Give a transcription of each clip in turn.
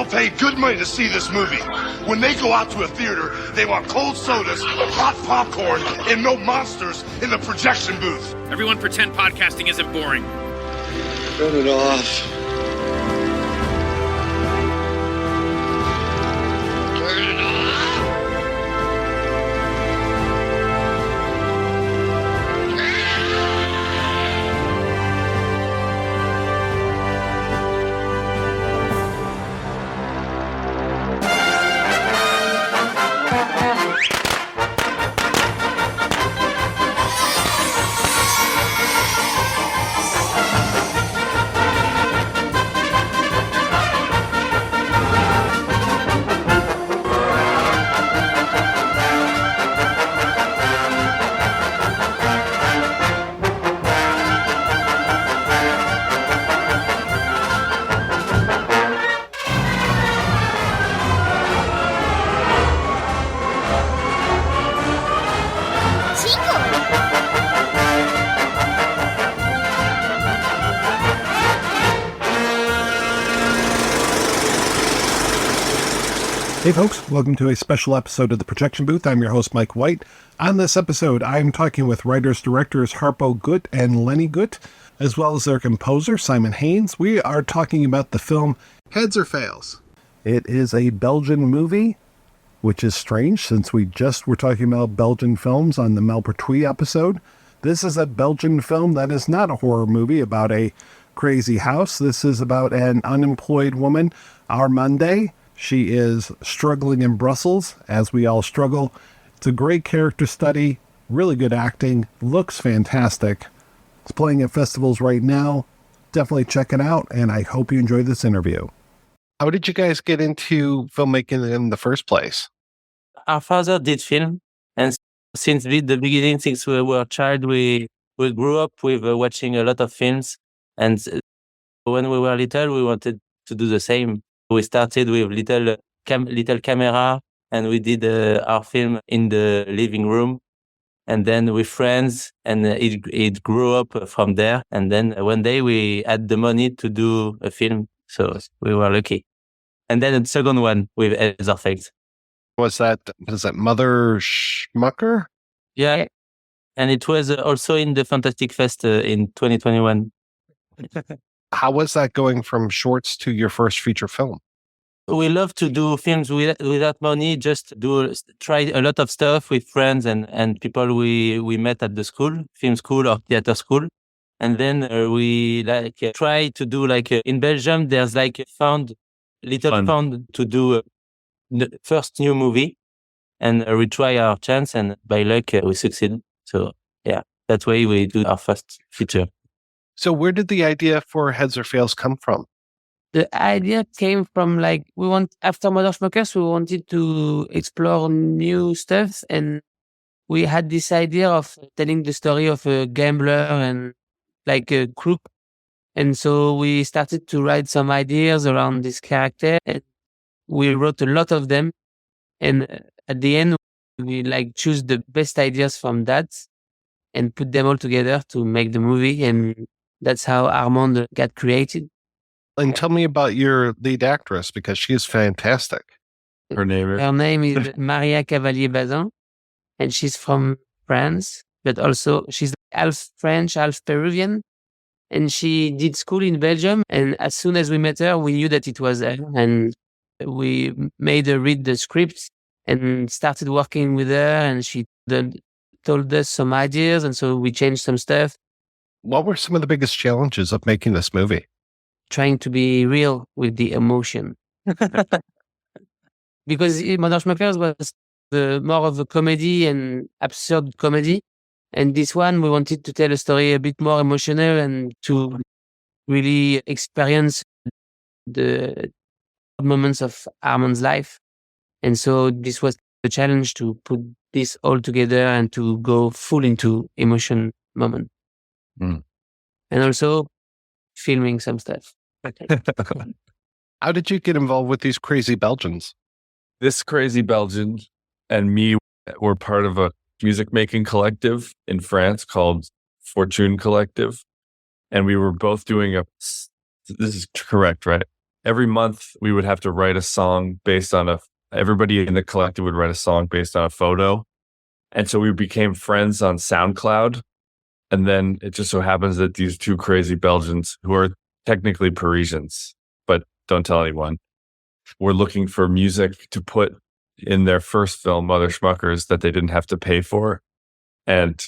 paid good money to see this movie. When they go out to a theater, they want cold sodas, hot popcorn, and no monsters in the projection booth. Everyone pretend podcasting isn't boring. Turn it off. Turn it off. Hey folks, welcome to a special episode of The Projection Booth. I'm your host, Mike White. On this episode, I'm talking with writers-directors Harpo Guit and Lenny Guit, as well as their composer, Simon Haynes. We are talking about the film Heads or Fails. It is a Belgian movie, which is strange since we just were talking about Belgian films on the Malpertuis episode. This is a Belgian film that is not a horror movie about a crazy house. This is about an unemployed woman, Armande. She is struggling in Brussels, as we all struggle. It's a great character study, really good acting, looks fantastic. It's playing at festivals right now. Definitely check it out, and I hope you enjoy this interview. How did you guys get into filmmaking in the first place? Our father did film, and since the beginning, since we were a child, we grew up with watching a lot of films, and when we were little, we wanted to do the same. We started with little camera, and we did our film in the living room, and then with friends, and it grew up from there. And then one day we had the money to do a film, so we were lucky. And then the second one with Heads or Fails. Was that Mother Schmucker? Yeah, and it was also in the Fantastic Fest in 2021. How was that going from shorts to your first feature film? We love to do films without money, just try a lot of stuff with friends and people we met at the school, film school or theater school. And then we try to do in Belgium, there's fund to do the first new movie, and we try our chance, and by luck we succeed. So yeah, that's why we do our first feature. So where did the idea for Heads or Fails come from? The idea came from after Mother Schmuckers, we wanted to explore new stuff, and we had this idea of telling the story of a gambler and a crook. And so we started to write some ideas around this character, and we wrote a lot of them. And at the end, we choose the best ideas from that and put them all together to make the movie. And that's how Armande got created. And tell me about your lead actress, because she is fantastic. Her name is Maria Cavalier-Bazin, and she's from France, but also she's half French, half Peruvian. And she did school in Belgium. And as soon as we met her, we knew that it was her. And we made her read the script and started working with her. And she told us some ideas. And so we changed some stuff. What were some of the biggest challenges of making this movie? Trying to be real with the emotion. Because Mother Schmuckers was more of a comedy and absurd comedy. And this one, we wanted to tell a story a bit more emotional and to really experience the moments of Armande's life. And so this was the challenge, to put this all together and to go full into emotion moment. And also filming some stuff. How did you get involved with these crazy Belgians? This crazy Belgian and me were part of a music making collective in France called Fortune Collective. And we were both doing this is correct, right? every month we would have to write a song based on everybody in the collective would write a song based on a photo. And so we became friends on SoundCloud. And then it just so happens that these two crazy Belgians, who are technically Parisians, but don't tell anyone, were looking for music to put in their first film, Mother Schmuckers, that they didn't have to pay for. And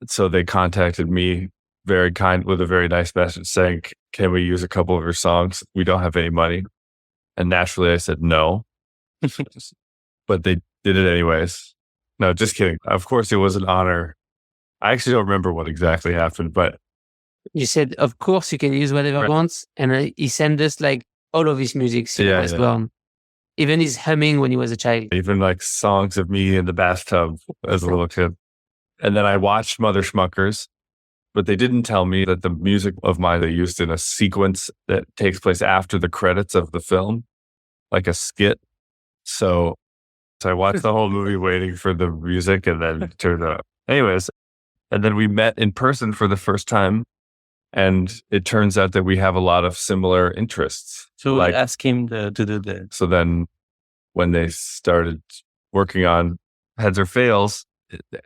so they contacted me with a very nice message saying, can we use a couple of your songs? We don't have any money. And naturally I said no, but they did it anyways. No, just kidding. Of course it was an honor. I actually don't remember what exactly happened, but You said, of course, you can use whatever Right. you want. And he sent us like all of his music since he was born. Even his humming when he was a child. even like songs of me in the bathtub as a little kid. And then I watched Mother Schmuckers, but they didn't tell me that the music of mine they used in a sequence that takes place after the credits of the film, like a skit. So I watched the whole movie waiting for the music and then it turned up. Anyways, and then we met in person for the first time. And it turns out that we have a lot of similar interests. So Like- we asked him to do the. So then when they started working on Heads or Fails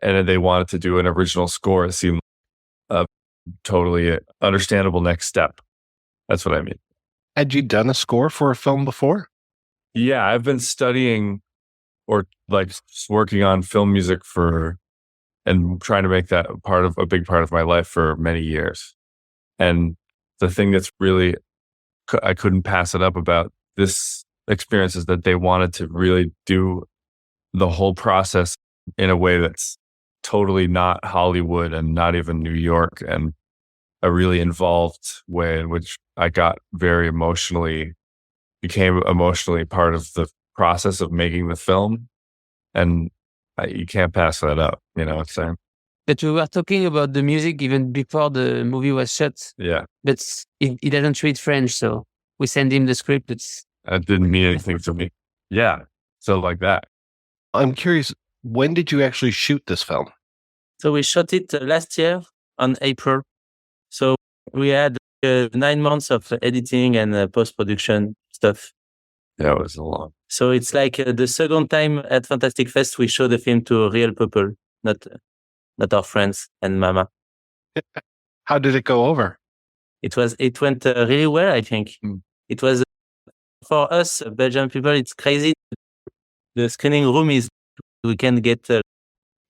and they wanted to do an original score, it seemed a totally understandable next step. That's what I mean. Had you done a score for a film before? Yeah, I've been studying or like working on film music and trying to make that a big part of my life for many years. And the thing that's really, I couldn't pass it up about this experience is that they wanted to really do the whole process in a way that's totally not Hollywood and not even New York, and a really involved way in which I became emotionally part of the process of making the film. And you can't pass that up, you know what I'm saying? But we were talking about the music even before the movie was shot. Yeah. But he doesn't read French, so we send him the script. That didn't mean anything to me. Yeah. So like that. I'm curious, when did you actually shoot this film? So we shot it last year on April. So we had 9 months of editing and post-production stuff. Yeah, it was a long. So it's like the second time at Fantastic Fest we show the film to real people, not our friends and mama. How did it go over? It went really well, I think. Mm. It was for us Belgian people. It's crazy. The screening room we can get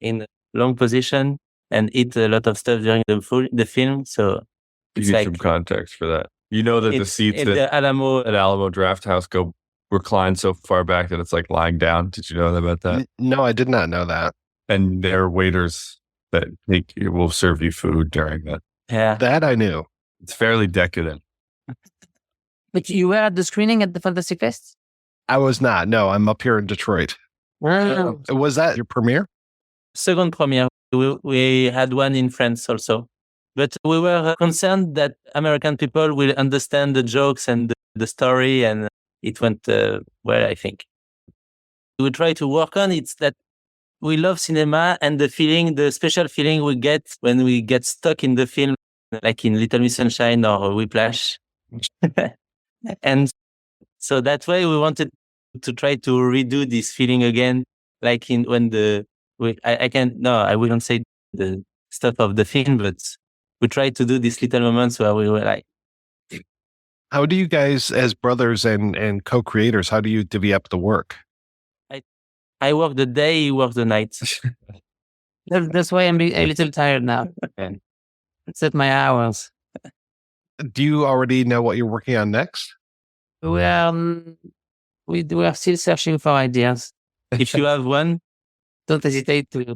in long position and eat a lot of stuff during the film. So You it's need like some context for that. You know that the it's seats at at the Alamo. Alamo Draft House go recline so far back that it's like lying down. Did you know about that? No, I did not know that. And there are waiters that will serve you food during that. Yeah. That I knew. It's fairly decadent. But you were at the screening at the Fantastic Fest? I was not. No, I'm up here in Detroit. Wow. Was that your premiere? Second premiere. We had one in France also. But we were concerned that American people will understand the jokes and the story, and it went well, I think. We try to work on it's that we love cinema and the special feeling we get when we get stuck in the film, like in Little Miss Sunshine or Whiplash. And so that way we wanted to try to redo this feeling again, like I wouldn't say the stuff of the film, but we tried to do these little moments where we were like, How do you guys, as brothers and co-creators, how do you divvy up the work? I work the day, he works the night. That's why I'm a little tired now. Set my hours. Do you already know what you're working on next? We are still searching for ideas. If you have one, Don't hesitate to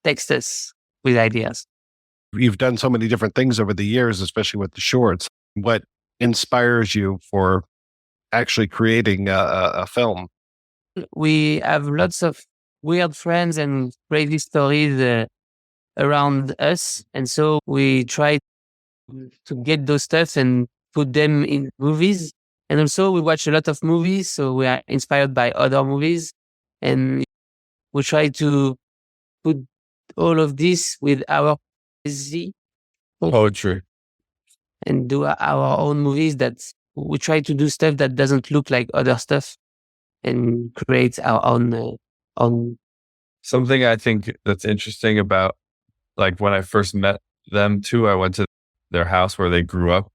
text us with ideas. You've done so many different things over the years, especially with the shorts. What inspires you for actually creating a film? We have lots of weird friends and crazy stories around us. And so we try to get those stuff and put them in movies. And also we watch a lot of movies. So we are inspired by other movies. And we try to put all of this with our poetry Poetry. and do our own movies that we try to do stuff that doesn't look like other stuff and create our own. Something I think that's interesting about, like when I first met them too, I went to their house where they grew up,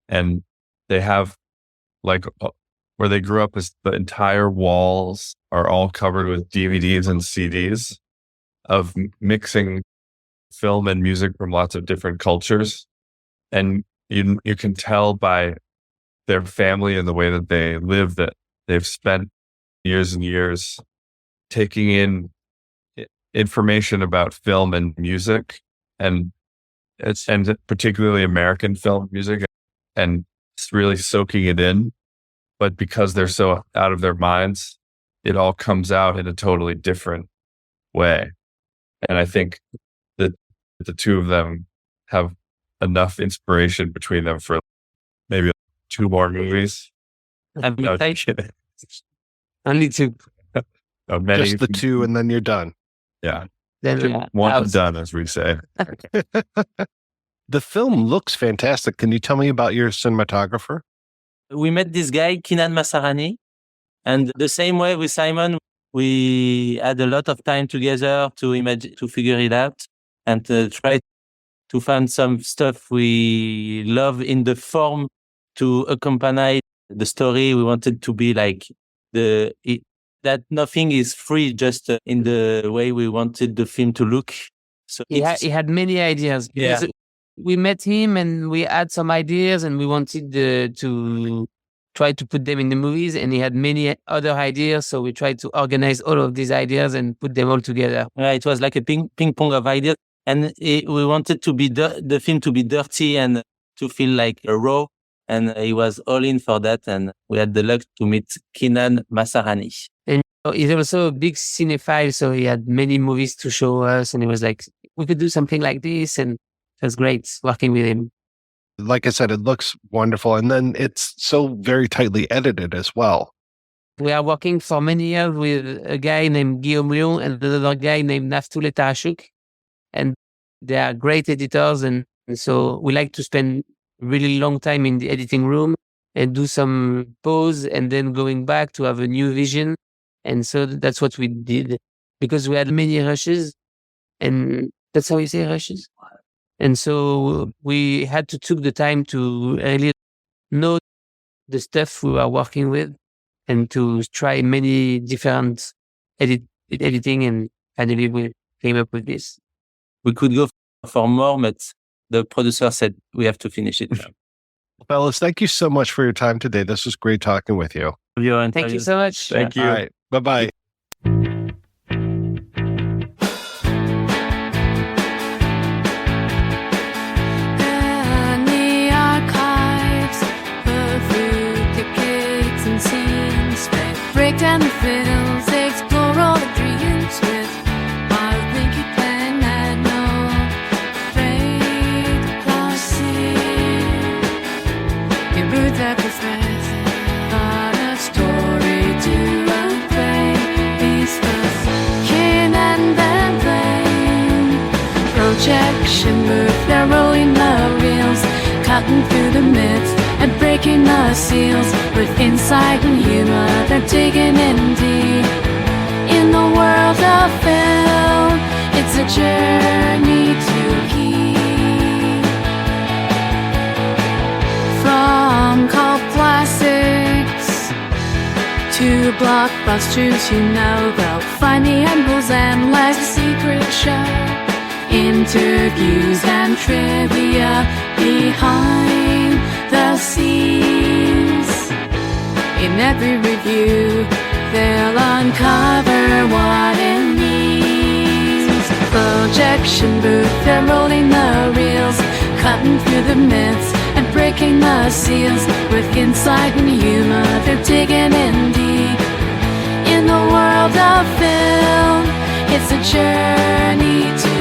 and they have like where they grew up is the entire walls are all covered with DVDs and CDs of mixing film and music from lots of different cultures. And you can tell by their family and the way that they live that they've spent years and years taking in information about film and music, and particularly American film music, and really soaking it in. But because they're so out of their minds, it all comes out in a totally different way. And I think that the two of them have enough inspiration between them for maybe 2 more movies. No, just kidding. Only 2. Many, Just the 2 and then you're done. yeah. Then One and done, as we say. The film looks fantastic. Can you tell me about your cinematographer? We met this guy, Kinan Masarani, and the same way with Simon, we had a lot of time together to figure it out and try to find some stuff we love in the form to accompany the story. We wanted to be like that nothing is free, just in the way we wanted the film to look. So he had many ideas. Yeah. We met him and we had some ideas and we wanted to try to put them in the movies, and he had many other ideas. So we tried to organize all of these ideas and put them all together. It was like a ping pong of ideas. And we wanted to be the film to be dirty and to feel like raw. And he was all in for that. And we had the luck to meet Kinan Masarani. And he's also a big cinephile, so he had many movies to show us. And he was like, we could do something like this. And it was great working with him. Like I said, it looks wonderful. And then it's so very tightly edited as well. We are working for many years with a guy named Guillaume Lyon and another guy named Naftoule Tarashuk. And they are great editors. And so we like to spend really long time in the editing room and do some pause and then going back to have a new vision. And so that's what we did, because we had many rushes, and that's how you say rushes. And so we had to took the time to really know the stuff we were working with and to try many different editing, and finally we came up with this. We could go for more, but the producer said we have to finish it. Fellas, thank you so much for your time today. This was great talking with you. Thank you so much. Thank you. All right. Bye-bye. The archives of food tickets and scenes, break down the films, explore all the dreams with our blinky plan at no fake classic. You root that profess, not a story to obey. These first kin and then blame. Projection booth, they're rolling the reels, cutting through the myths and breaking the seals. With insight and humor, they're digging in deep. In the world of film, it's a journey to keep. From cult classics to blockbusters, you know they'll find the angles and last secret show. Interviews and trivia behind the scenes. In every review, they'll uncover what it means. Projection booth, they're rolling the reels, cutting through the myths and breaking the seals. With insight and humor, they're digging in deep. In the world of film, it's a journey to